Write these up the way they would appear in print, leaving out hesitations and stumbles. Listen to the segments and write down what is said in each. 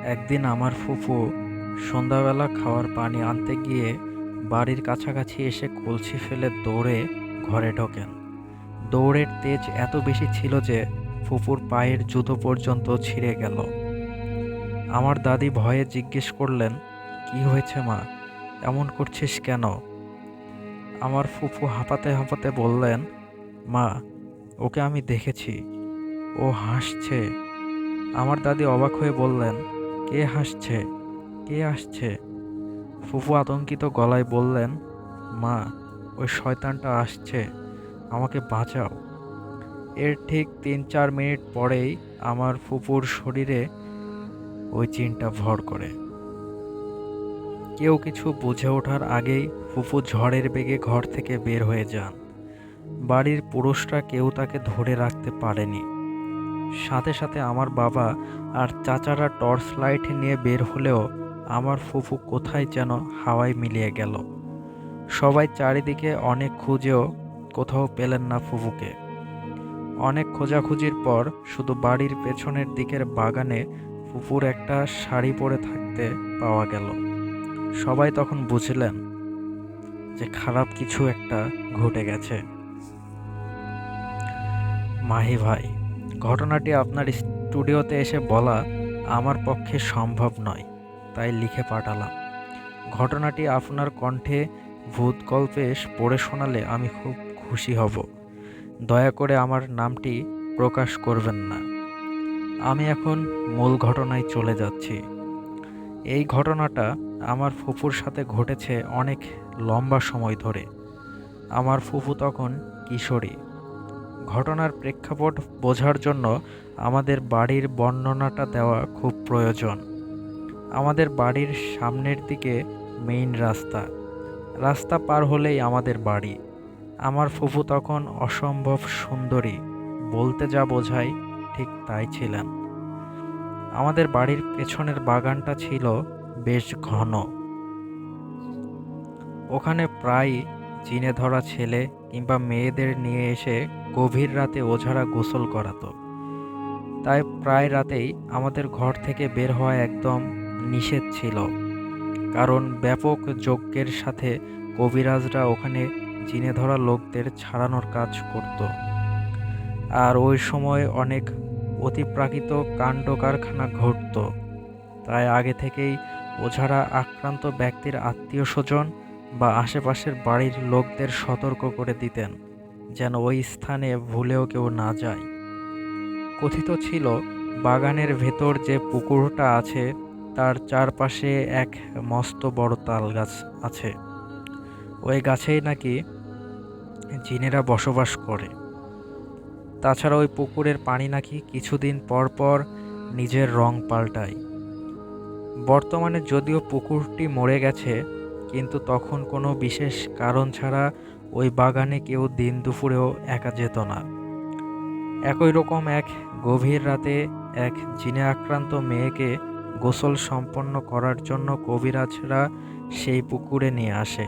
একদিন আমার ফুফু সন্ধ্যাবেলা খাওয়ার পানি আনতে গিয়ে বাড়ির কাছাকাছি এসে কলসি ফেলে দৌড়ে ঘরে ঢোকেন। দৌড়ের তেজ এত বেশি ছিল যে ফুফুর পায়ের জুতো পর্যন্ত ছিঁড়ে গেল। আমার দাদি ভয়ে জিজ্ঞেস করলেন, কি হয়েছে মা, এমন করছিস কেন? আমার ফুফু হাঁপাতে হাঁপাতে বললেন, মা, ওকে আমি দেখেছি, ও হাসছে। আমার দাদি অবাক হয়ে বললেন, কে হাসছে, কে আসছে? ফুফু আতঙ্কিত গলায় বললেন, মা, ওই শয়তানটা আসছে, আমাকে বাঁচাও। এর ঠিক ৩-৪ মিনিট পরেই আমার ফুফুর শরীরে ওই চিনটা ভর করে। কেউ কিছু বুঝে ওঠার আগেই ফুফু ঝড়ের বেগে ঘর থেকে বের হয়ে যান। বাড়ির পুরুষরা কেউ তাকে ধরে রাখতে পারেনি। সাথে সাথে আমার বাবা আর চাচারা টর্চ লাইট নিয়ে বের হলেও আমার ফুফু কোথায় যেন হাওয়ায় মিলিয়ে গেল। সবাই চারিদিকে অনেক খুঁজেও কোথাও পেলেন না ফুফুকে। অনেক খোঁজাখুঁজির পর শুধু বাড়ির পেছনের দিকের বাগানে ফুফুর একটা শাড়ি পরে থাকতে পাওয়া গেল। সবাই তখন বুঝলেন যে খারাপ কিছু একটা ঘটে গেছে। মাহি ভাই, ঘটনাটি আপনার স্টুডিওতে এসে বলা আমার পক্ষে সম্ভব নয়, তাই লিখে পাঠালাম। ঘটনাটি আপনার কণ্ঠে ভূত গল্পে পড়ে শোনালে আমি খুব খুশি হব। দয়া করে আমার নামটি প্রকাশ করবেন না। আমি এখন মূল ঘটনায় চলে যাচ্ছি। এই ঘটনাটা আমার ফুফুর সাথে ঘটেছে অনেক লম্বা সময় ধরে। আমার ফুফু তখন কিশোরী। ঘটনার প্রেক্ষাপট বোঝার জন্য আমাদের বাড়ির বর্ণনাটা দেওয়া খুব প্রয়োজন। আমাদের বাড়ির সামনের দিকে মেইন রাস্তা। রাস্তা পার হলেই আমাদের বাড়ি। আমার ফুফু তখন অসম্ভব সুন্দরী, বলতে যা বোঝায় ঠিক তাই ছিলেন। আমাদের বাড়ির পেছনের বাগানটা ছিল বেশ ঘন। ওখানে প্রায় জিনে ধরা ছেলে কিংবা মেয়েদের নিয়ে এসে গভীর রাতে ওঝারা গোসল করাতো। তাই প্রায় রাতেই আমাদের ঘর থেকে বের হওয়া একদম নিষেধ ছিল, কারণ ব্যাপক যজ্ঞের সাথে কবিরাজরা ওখানে জিনে ধরা লোকদের ছাড়ানোর কাজ করত। আর ওই সময় অনেক অতিপ্রাকৃত কাণ্ড কারখানা ঘটত। তাই আগে থেকেই ওঝারা আক্রান্ত ব্যক্তির আত্মীয় স্বজন বা আশেপাশের বাড়ির লোকদের সতর্ক করে দিতেন যেন ওই স্থানে ভুলেও কেউ না যায়। কথিত ছিল, বাগানের ভেতর যে পুকুরটা আছে তার চারপাশে এক মস্ত বড় তাল গাছ আছে। ওই গাছেই নাকি জিনেরা বসবাস করে। তাছাড়া ওই পুকুরের পানি নাকি কিছুদিন পর পর নিজের রং পাল্টায়। বর্তমানে যদিও পুকুরটি মরে গেছে, কিন্তু তখন কোনো বিশেষ কারণ ছাড়া ওই বাগানে কেউ দিন দুপুরেও একা যেত না। একই রকম এক গভীর রাতে এক জিনে আক্রান্ত মেয়েকে গোসল সম্পন্ন করার জন্য কবিরাজরা সেই পুকুরে নিয়ে আসে।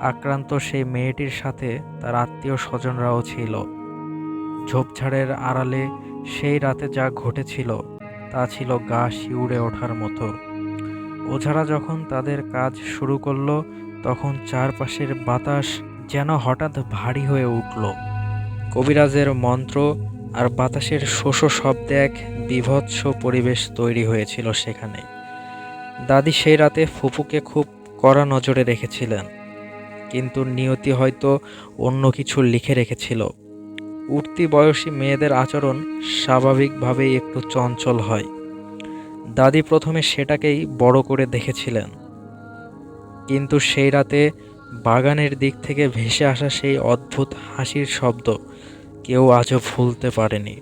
আক্রান্ত সেই মেয়েটির সাথে তার আত্মীয় স্বজনরাও ছিল। ঝোপঝাড়ের আড়ালে সেই রাতে যা ঘটেছিল তা ছিল গা শিউরে ওঠার মতো। ওঝারা যখন তাদের কাজ শুরু করলো, তখন চারপাশের বাতাস যেন হঠাৎ ভারী হয়ে উঠল। কবিরাজের মন্ত্র আর বাতাসের শোষ শব্দে এক বীভৎস পরিবেশ তৈরি হয়েছিল সেখানে। দাদি সেই রাতে ফুপুকে খুব কড়া নজরে রেখেছিলেন, কিন্তু নিয়তি হয়তো অন্য কিছু লিখে রেখেছিল। উঠতি বয়সী মেয়েদের আচরণ স্বাভাবিকভাবেই একটু চঞ্চল হয়। দাদি প্রথমে সেটাকেই বড় করে দেখেছিলেন, কিন্তু সেই রাতে বাগানের দিক থেকে ভেসে আসা সেই অদ্ভুত হাসির শব্দ কেউ আজও ভুলতে পারেনি।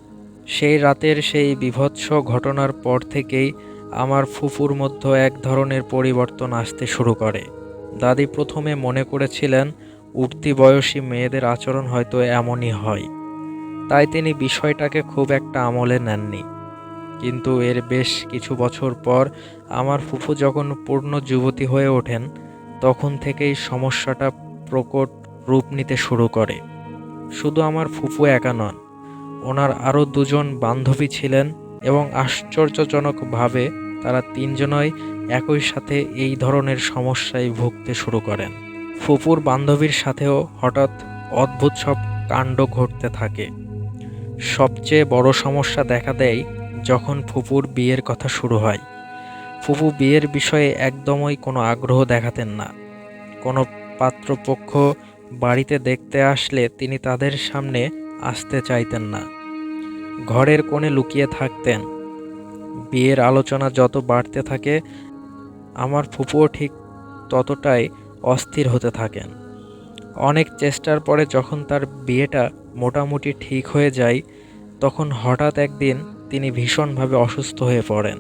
সেই রাতের সেই বীভৎস ঘটনার পর থেকেই আমার ফুফুর মধ্যে এক ধরনের পরিবর্তন আসতে শুরু করে। দাদি প্রথমে মনে করেছিলেন উঠতি বয়সী মেয়েদের আচরণ হয়তো এমনই হয়, তাই তিনি বিষয়টাকে খুব একটা আমলে নেননি। কিন্তু এর বেশ কিছু বছর পর আমার ফুফু যখন পূর্ণ যুবতী হয়ে ওঠেন, তখন থেকেই সমস্যাটা প্রকট রূপ নিতে শুরু করে। শুধু আমার ফুফু একা নন, ওনার আরও দুজন বান্ধবী ছিলেন এবং আশ্চর্যজনকভাবে তারা তিনজনই একই সাথে এই ধরনের সমস্যায় ভুগতে শুরু করেন। ফুপুর বান্ধবীর সাথেও হঠাৎ অদ্ভুত সব কাণ্ড ঘটতে থাকে। সবচেয়ে বড় সমস্যা দেখা দেয় যখন ফুপুর বিয়ের কথা শুরু হয়। ফুপু বিয়ের বিষয়ে একদমই কোনো আগ্রহ দেখাতেন না। কোনো পাত্রপক্ষ বাড়িতে দেখতে আসলে তিনি তাদের সামনে আসতে চাইতেন না, ঘরের কোণে লুকিয়ে থাকতেন। বিয়ের আলোচনা যত বাড়তে থাকে আমার ফুপুও ঠিক ততটাই অস্থির হতে থাকেন। অনেক চেষ্টার পরে যখন তার বিয়েটা মোটামুটি ঠিক হয়ে যায় তখন হঠাৎ একদিন তিনি ভীষণভাবে অসুস্থ হয়ে পড়েন।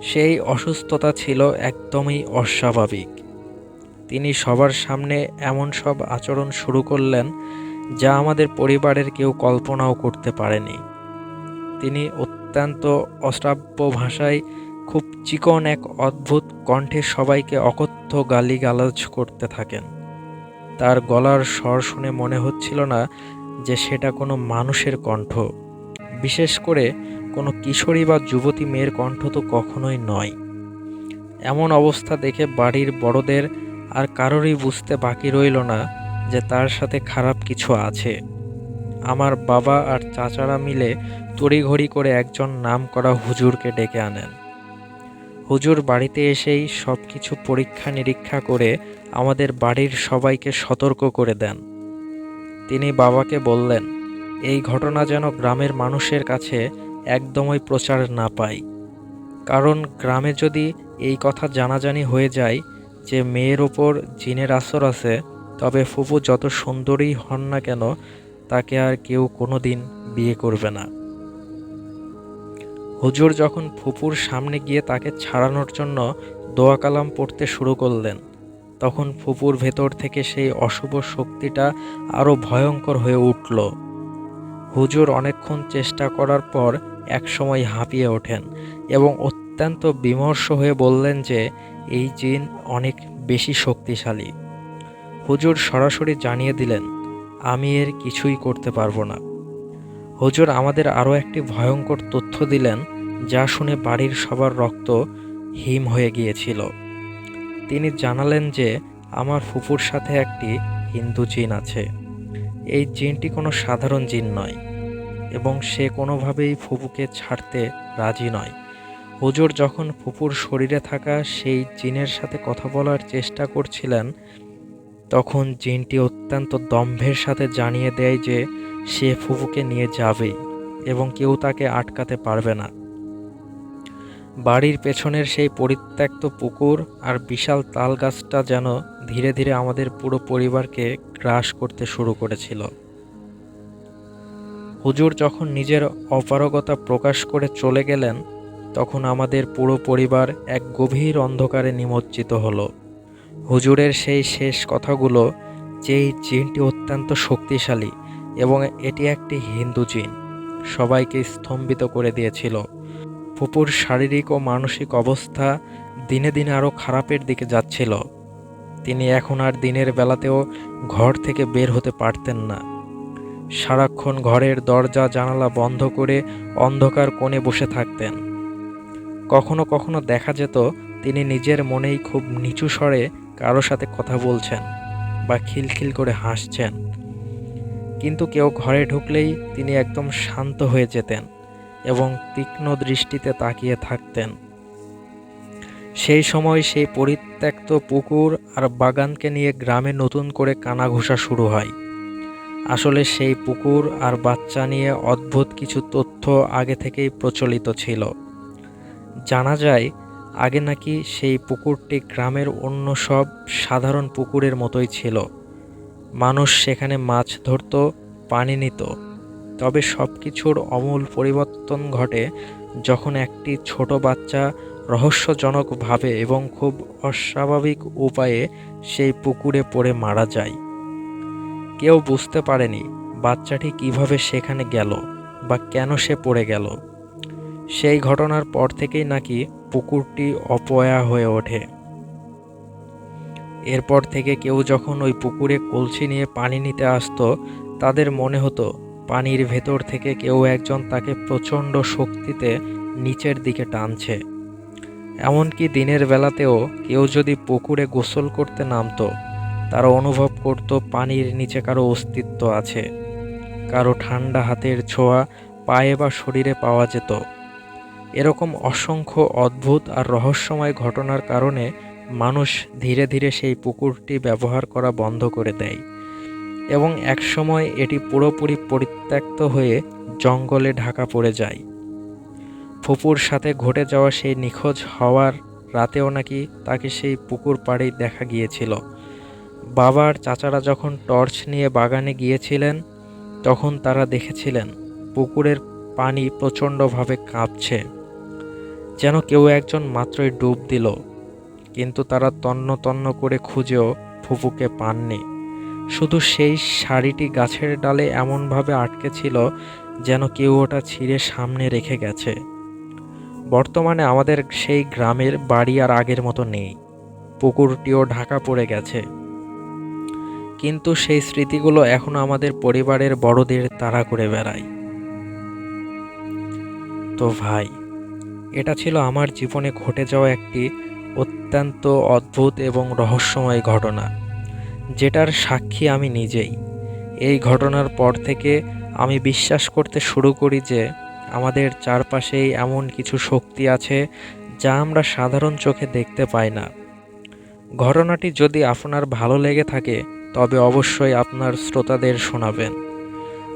সেই অসুস্থতা ছিল একদমই অস্বাভাবিক। তিনি সবার সামনে এমন সব আচরণ শুরু করলেন যা আমাদের পরিবারের কেউ কল্পনাও করতে পারেনি। তিনি অত্যন্ত অশ্রাব্য ভাষায় খুব চিকন এক অদ্ভুত কণ্ঠে সবাইকে অকথ্য গালিগালাজ করতে থাকেন। তার গলার স্বর শুনে মনে হচ্ছিল না যে সেটা কোনো মানুষের কণ্ঠ, বিশেষ করে কোনো কিশোরী বা যুবতী মেয়ের কণ্ঠ তো কখনোই নয়। এমন অবস্থা দেখে বাড়ির বড়দের আর কারোরই বুঝতে বাকি রইল না যে তার সাথে খারাপ কিছু আছে। আমার বাবা আর চাচারা মিলে তড়িঘড়ি করে একজন নামকরা হুজুরকে ডেকে আনেন। হুজুর বাড়িতে এসেই সব কিছু পরীক্ষা নিরীক্ষা করে আমাদের বাড়ির সবাইকে সতর্ক করে দেন। তিনি বাবাকে বললেন, এই ঘটনা যেন গ্রামের মানুষের কাছে একদমই প্রচার না পায়, কারণ গ্রামে যদি এই কথা জানাজানি হয়ে যায় যে মেয়ের ওপর জিনের আসর আছে, তবে ফুপু যত সুন্দরী হন না কেন তাকে আর কেউ কোনোদিন বিয়ে করবে না। হুজুর যখন ফুপুর সামনে গিয়ে তাকে ছাড়ানোর জন্য দোয়া কালাম পড়তে শুরু করলেন, তখন ফুপুর ভেতর থেকে সেই অশুভ শক্তিটা আরও ভয়ঙ্কর হয়ে উঠল। হুজুর অনেকক্ষণ চেষ্টা করার পর একসময় হাঁপিয়ে ওঠেন এবং অত্যন্ত বিমর্ষ হয়ে বললেন যে এই জিন অনেক বেশি শক্তিশালী। হুজুর সরাসরি জানিয়ে দিলেন, আমি এর কিছুই করতে পারবো না। হুজুর আমাদের আরও একটি ভয়ঙ্কর তথ্য দিলেন যা শুনে বাড়ির সবার রক্ত হিম হয়ে গিয়েছিল। তিনি জানালেন যে আমার ফুপুর সাথে একটি হিন্দু জিন আছে। এই জিনটি কোনো সাধারণ জিন নয় এবং সে কোনোভাবেই ফুপুকে ছাড়তে রাজি নয়। হুজুর যখন ফুপুর শরীরে থাকা সেই জিনের সাথে কথা বলার চেষ্টা করছিলেন তখন জিনটি অত্যন্ত দম্ভের সাথে জানিয়ে দেয় যে সে ফুপুকে নিয়ে যাবেই এবং কেউ তাকে আটকাতে পারবে না। বাড়ির পেছনের সেই পরিত্যক্ত পুকুর আর বিশাল তাল গাছটা যেন ধীরে ধীরে আমাদের পুরো পরিবারকে গ্রাস করতে শুরু করেছিল। হুজুর যখন নিজের অপারগতা প্রকাশ করে চলে গেলেন তখন আমাদের পুরো পরিবার এক গভীর অন্ধকারে নিমজ্জিত হলো। হুজুরের সেই শেষ কথাগুলো যে এই জিনটি অত্যন্ত শক্তিশালী এবং এটি একটি হিন্দু জিন সবাইকে স্তম্ভিত করে দিয়েছিল। ফুপুর শারীরিক ও মানসিক অবস্থা দিনে দিনে আরও খারাপের দিকে যাচ্ছিল। তিনি এখন আর দিনের বেলাতেও ঘর থেকে বের হতে পারতেন না। সারাক্ষণ ঘরের দরজা জানালা বন্ধ করে অন্ধকার কোণে বসে থাকতেন। কখনো কখনো দেখা যেত তিনি নিজের মনেই খুব নিচু স্বরে কারো সাথে কথা বলছেন বা খিলখিল করে হাসছেন, কিন্তু কেউ ঘরে ঢুকলেই তিনি একদম শান্ত হয়ে যেতেন এবং তীক্ষ্ণ দৃষ্টিতে তাকিয়ে থাকতেন। সেই সময় সেই পরিত্যক্ত পুকুর আর বাগানকে নিয়ে গ্রামে নতুন করে কানাঘুষা শুরু হয়। আসলে সেই পুকুর আর বাচ্চা নিয়ে অদ্ভুত কিছু তথ্য আগে থেকেই প্রচলিত ছিল। জানা যায় আগে নাকি সেই পুকুরটি গ্রামের অন্য সব সাধারণ পুকুরের মতোই ছিল। মানুষ সেখানে মাছ ধরত, পানি নিত। তবে সব কিছুর আমূল পরিবর্তন ঘটে যখন একটি ছোট বাচ্চা রহস্যজনকভাবে এবং খুব অস্বাভাবিক উপায়ে সেই পুকুরে পড়ে মারা যায়। কেউ বুঝতে পারেনি বাচ্চাটি কিভাবে সেখানে গেল বা কেন সে পড়ে গেল। সেই ঘটনার পর থেকেই নাকি পুকুরটি অপয়া হয়ে ওঠে। এরপর থেকে কেউ যখন ওই পুকুরে কলসি নিয়ে পানি নিতে আসতো তাদের মনে হতো পানির ভেতর থেকে কেউ একজন তাকে প্রচণ্ড শক্তিতে নিচের দিকে টানছে। এমনকি দিনের বেলাতেও কেউ যদি পুকুরে গোসল করতে নামতো, তারা অনুভব করত পানির নিচে কারো অস্তিত্ব আছে, কারো ঠান্ডা হাতের ছোঁয়া পায়ে বা শরীরে পাওয়া যেত। এরকম অসংখ্য অদ্ভুত আর রহস্যময় ঘটনার কারণে মানুষ ধীরে ধীরে সেই পুকুরটি ব্যবহার করা বন্ধ করে দেয় এবং একসময় এটি পুরোপুরি পরিত্যক্ত হয়ে জঙ্গলে ঢাকা পড়ে যায়। ফুপুর সাথে ঘটে যাওয়া সেই নিখোঁজ হওয়ার রাতেও নাকি তাকে সেই পুকুর পাড়েই দেখা গিয়েছিল। বাবার চাচারা যখন টর্চ নিয়ে বাগানে গিয়েছিলেন, তখন তারা দেখেছিলেন পুকুরের পানি প্রচণ্ডভাবে কাঁপছে, যেন কেউ একজন মাত্রই ডুব দিল। কিন্তু তারা তন্ন তন্ন করে খুঁজেও ফুপুকে পাননি। শুধু সেই শাড়িটি গাছের ডালে এমনভাবে আটকে ছিল যেন কেউ ওটা ছিঁড়ে সামনে রেখে গেছে। বর্তমানে আমাদের সেই গ্রামের বাড়ি আর আগের মতো নেই, পুকুরটিও ঢাকা পড়ে গেছে। কিন্তু সেই স্মৃতিগুলো এখনো আমাদের পরিবারের বড়দের তাড়া করে বেড়ায়। তো ভাই, এটা ছিল আমার জীবনে ঘটে যাওয়া একটি অত্যন্ত অদ্ভুত এবং রহস্যময় ঘটনা, যেটার সাক্ষী আমি নিজেই। এই ঘটনার পর থেকে আমি বিশ্বাস করতে শুরু করি যে আমাদের চারপাশেই এমন কিছু শক্তি আছে যা আমরা সাধারণ চোখে দেখতে পাই না। ঘটনাটি যদি আপনার ভালো লেগে থাকে, তবে অবশ্যই আপনার শ্রোতাদের শোনাবেন।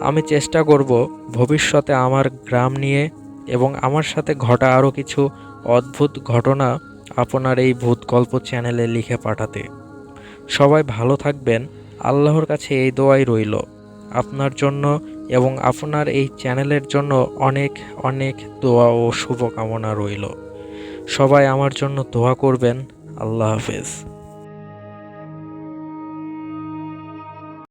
আমি চেষ্টা করব ভবিষ্যতে আমার গ্রাম নিয়ে এবং আমার সাথে ঘটা আরও কিছু অদ্ভুত ঘটনা আপনার এই ভূত গল্প চ্যানেলে লিখে পাঠাতে। সবাই ভালো থাকবেন। আল্লাহর কাছে এই দোয়াই রইল আপনার জন্য এবং আপনার এই চ্যানেলের জন্য অনেক অনেক দোয়া ও শুভকামনা রইল। সবাই আমার জন্য দোয়া করবেন। আল্লাহ হাফেজ।